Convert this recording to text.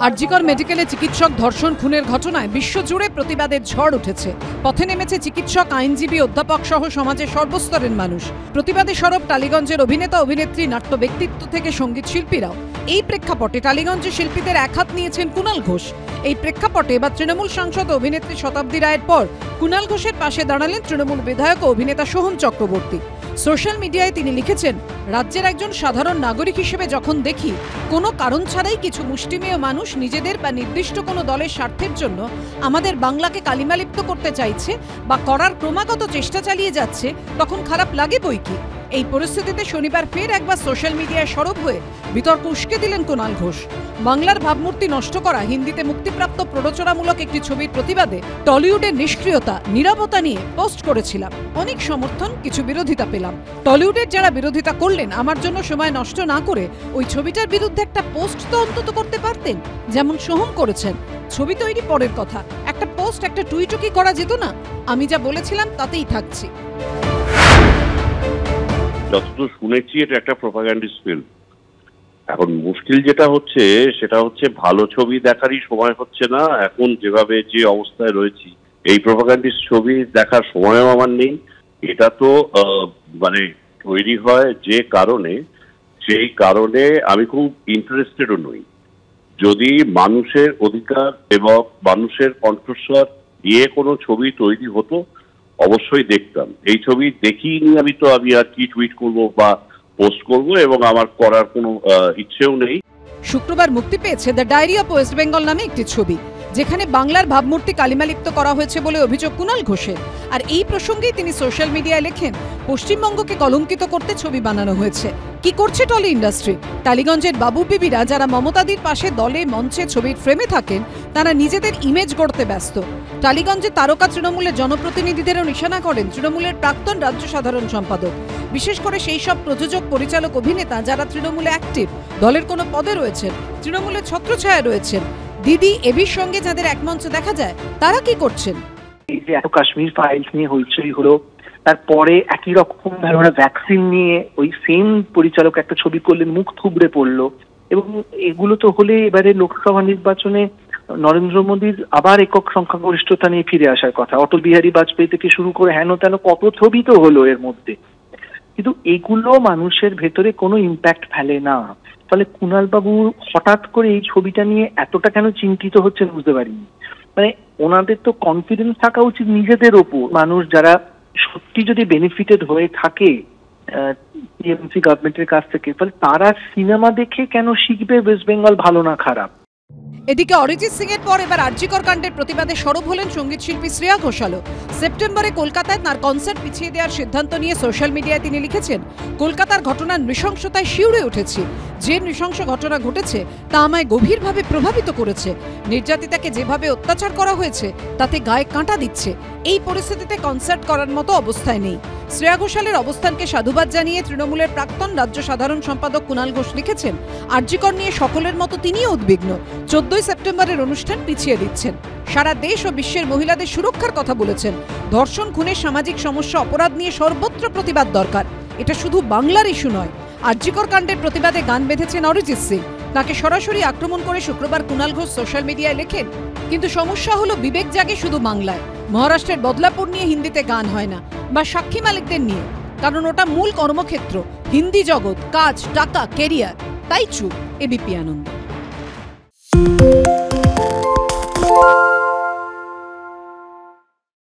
আরজিকর মেডিকেলে চিকিৎসক ধর্ষণ খুনের ঘটনায় বিশ্বজুড়ে প্রতিবাদের ঝড় উঠেছে। পথে নেমেছে চিকিৎসক, আইনজীবী, অধ্যাপক সহ সমাজের সর্বস্তরের মানুষ। প্রতিবাদী সরব টালিগঞ্জের অভিনেতা, অভিনেত্রী, নাট্য ব্যক্তিত্ব থেকে সঙ্গীত শিল্পীরাও। এই প্রেক্ষাপটে টালিগঞ্জে শিল্পীদের একহাত নিয়েছেন কুণাল ঘোষ। এই প্রেক্ষাপটে এবার তৃণমূল সাংসদ অভিনেত্রী শতাব্দী রায়ের পর কুণাল ঘোষের পাশে দাঁড়ালেন তৃণমূল বিধায়ক ও অভিনেতা সোহম চক্রবর্তী। সোশ্যাল মিডিয়ায় তিনি লিখেছেন, রাজ্যের একজন সাধারণ নাগরিক হিসেবে যখন দেখি কোনো কারণ ছাড়াই কিছু মুষ্টিমেয় মানুষ নিজেদের বা নির্দিষ্ট কোনো দলের স্বার্থের জন্য আমাদের বাংলাকে কালিমালিপ্ত করতে চাইছে বা করার ক্রমাগত চেষ্টা চালিয়ে যাচ্ছে, তখন খারাপ লাগে বইকি। এই পরিস্থিতিতে শনিবার ফের একবার সোশ্যাল মিডিয়ায় সরব হয়ে বিতর্ক উস্কে দিলেন কুণাল ঘোষ। বাংলার ভাবমূর্তি নষ্ট করা হিন্দিতে মুক্তিপ্রাপ্ত প্ররোচনামূলক একটি ছবির প্রতিবাদে টলিউডের নিষ্ক্রিয়তা, নীরবতা নিয়ে পোস্ট করেছিলাম। অনেক সমর্থন, কিছু বিরোধিতা পেলাম। টলিউডের যারা বিরোধিতা করলেন, আমার জন্য সময় নষ্ট না করে ওই ছবিটার বিরুদ্ধে একটা পোস্ট তো অন্তত করতে পারতেন, যেমন সোহম করেছেন। ছবি তৈরি পরের কথা, একটা পোস্ট, একটা টুইটও কি করা যেত না? আমি যা বলেছিলাম তাতেই থাকছি। যতদূর শুনেছি এটা একটা প্রোপাগান্ডিস্ট ফিল্ম। এখন মুশকিল যেটা হচ্ছে সেটা হচ্ছে ভালো ছবি দেখারই সময় হচ্ছে না। এখন যেভাবে যে অবস্থায় রয়েছি, এই প্রোপাগান্ডিস্ট ছবি দেখার সময়ও আমার নেই। এটা তো মানে তৈরি হয় যে কারণে, সেই কারণে আমি খুব ইন্টারেস্টেডও নই। যদি মানুষের অধিকার এবং মানুষের কণ্ঠস্বর দিয়ে কোনো ছবি তৈরি হতো, অবশ্যই দেখতাম। এই ছবি দেখিনি আমি আর কি টুইট করব বা পোস্ট করব, এবং আমার করার কোনো ইচ্ছেও নেই। শুক্রবার মুক্তি পেয়েছে the diary of West Bengal নামে একটি ছবি, যেখানে বাংলার ভাবমূর্তি কালিমালিপ্ত করা হয়েছে বলে অভিযোগ কুণাল ঘোষের। আর এই প্রসঙ্গেই তিনি সোশ্যাল মিডিয়ায় লেখেন, পশ্চিমবঙ্গকে কলঙ্কিত করতে ছবি বানানো হয়েছে। কি করছে টলি ইন্ডাস্ট্রি? টালিগঞ্জের বাবু বিবিরা যারা মমতাদির পাশে দলে, মঞ্চে, ছবির ফ্রেমে থাকেন, তারা নিজেদের ইমেজ গড়তে ব্যস্ত। টালিগঞ্জে তারকা তৃণমূলের জনপ্রতিনিধিদেরও নিশানা করেন তৃণমূলের প্রাক্তন রাজ্য সাধারণ সম্পাদক। বিশেষ করে সেই সব প্রযোজক, পরিচালক, অভিনেতা যারা তৃণমূলে অ্যাক্টিভ, দলের কোনো পদে রয়েছেন, তৃণমূলের ছত্রছায়ায় রয়েছেন। দিদি এবির সঙ্গে যাদের এক মঞ্চে দেখা যায়, তারা কি করছেন? এই যে এত কাশ্মীর ফাইলস নিয়ে হইচই হলো, তারপরে একই রকম ধরনের ভ্যাকসিন নিয়ে ওই সেম পরিচালক একটা ছবি করলেন, মুখ থুবড়ে পড়লো। এবং এগুলো তো হলে এবারে লোকসভা নির্বাচনে নরেন্দ্র মোদীর আবার একক সংখ্যাগরিষ্ঠতা নিয়ে ফিরে আসার কথা। অটল বিহারী বাজপেয়ী থেকে শুরু করে হেন তেন কত ছবি তো হলো এর মধ্যে, কিন্তু এগুলো মানুষের ভেতরে কোনো ইম্প্যাক্ট ফেলে না। ফলে কুণাল বাবু হঠাৎ করে এই ছবিটা নিয়ে এতটা কেন চিন্তিত হচ্ছেন বুঝতে পারিনি। মানে ওনাদের তো কনফিডেন্স থাকা উচিত নিজেদের ওপর। মানুষ যারা সত্যি যদি বেনিফিটেড হয়ে থাকে টিএমসি গভর্নমেন্টের কাছ থেকে, ফলে তারা সিনেমা দেখে কেন শিখবে ওয়েস্ট বেঙ্গল ভালো না খারাপ? এদিকে অরিজিৎ সিং এর পর এবার আরজিকর কাণ্ডের প্রতিবাদে সরব হলেন সঙ্গীত শিল্পী শ্রেয়া ঘোষালও। সেপ্টেম্বরে কলকাতায় তার কনসার্ট পিছিয়ে দেওয়ার সিদ্ধান্ত নিয়ে সোশ্যাল মিডিয়ায় তিনি লিখেছেন, কলকাতার ঘটনার নৃশংসতায় শিউরে উঠেছি। যে নৃশংস ঘটনা ঘটেছে তা আমায় গভীরভাবে প্রভাবিত করেছে। নির্যাতিতাকে যেভাবে অত্যাচার করা হয়েছে তাতে গায়ে কাঁটা দিচ্ছে। এই পরিস্থিতিতে কনসার্ট করার মতো অবস্থায় নেই। শ্রেয়া ঘোষালের অবস্থানকে সাধুবাদ জানিয়ে তৃণমূলের প্রাক্তন রাজ্য সাধারণ সম্পাদক কুণাল ঘোষ লিখেছেন, আরজিকর নিয়ে সকলের মতো তিনিও উদ্বিগ্ন। 14 সেপ্টেম্বরের অনুষ্ঠান পিছিয়ে দিচ্ছেন। সারা দেশ ও বিশ্বের মহিলাদের সুরক্ষার কথা বলেছেন। ধর্ষণ, খুনের সামাজিক সমস্যা, অপরাধ নিয়ে সর্বত্র প্রতিবাদ দরকার। এটা শুধু বাংলার ইস্যু নয়। আরজিকর কাণ্ডের প্রতিবাদে গান বেঁধেছেন অরিজিৎ সিং। তাকে সরাসরি আক্রমণ করে শুক্রবার কুণাল ঘোষ সোশ্যাল মিডিয়ায় লেখেন, কিন্তু সমস্যা হলো বিবেক জাগে শুধু বাংলায়। মহারাষ্ট্রের বদলাপুর নিয়ে হিন্দিতে গান হয় না, বা সাক্ষী মালিকদের নিয়ে, কারণ ওটা মূল কর্মক্ষেত্র। হিন্দি জগৎ, কাজ, টাকা, কেরিয়ার, তাই চুপ। এবিপি আনন্দ।